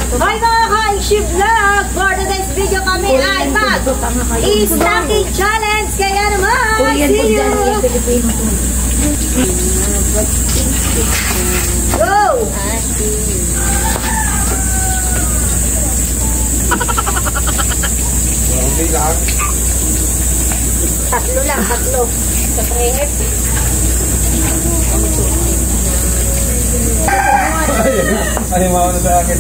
Hi mga ka-Aishi Vlog! For today's video kami ay mag-stocking challenge! Kaya naman, see you! Go! Tatlo lang, tatlo. Sa prehet. Ay, mauna sa akin.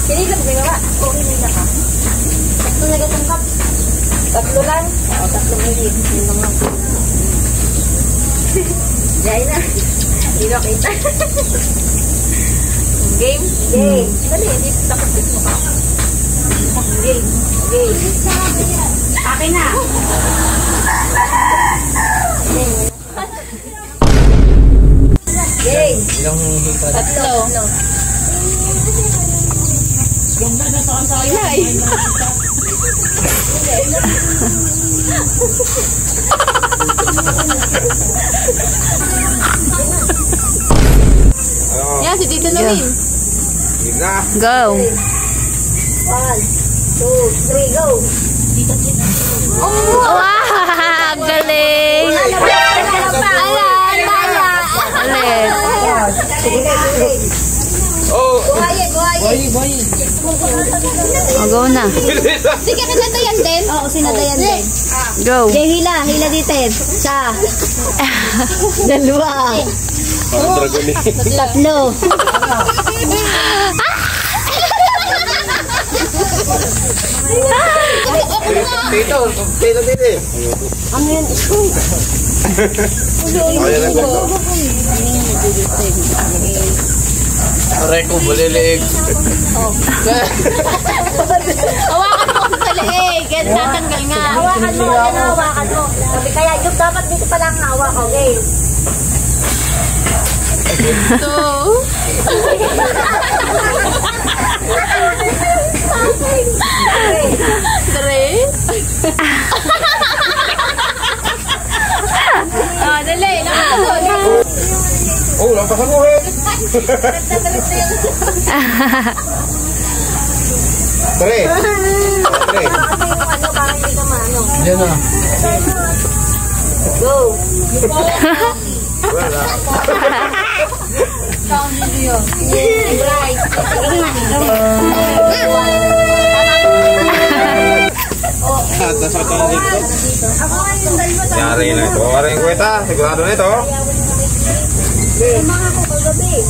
Kinilap mo nga. O, hinila ka. Tatlo na gatungkap. Tatlo lang. O, tatlo minit. Yung mga. Diyan na. Hindi na kita. Game? Game. Dali, hindi takot mo ka. Game. Game. Akin na. Game. Tatlo. Ganda na sa kaya. Yan, si Tito Nawin. Go. 1, 2, 3, go. Wow! Galing! Oh! Go na. Sige, kinatayan din. Oo, sinatayan din. Go. Hila dito. Sa. Dalawa. Tatlo. Tito. Ano yan? Aray ko, bulilig. Hawakan mo sa leeg. Yan, tatanggal nga. Hawakan mo. Hawakan mo. Sabi kaya, yung dapat dito pala ang hawak. Okay. So, three. Oh, dali. Oh, lampasan mo eh. Tre. Diyan na. Go. Wala. Yari na ito. Wala yung kweta. Sigurado na ito. Mga ko kagabi.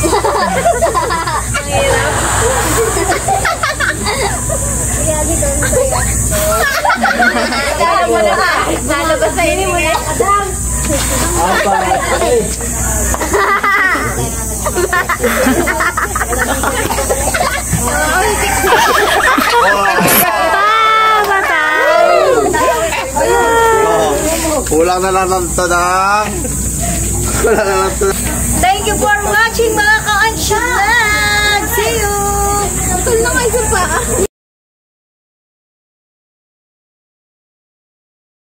Ang hirap. Kaya dito na kaya. Kaya mo na ka. Nalabas sa ini mo na. Adam. Kulang na lang ng tadang. Thank you for watching mga ka-Aishi.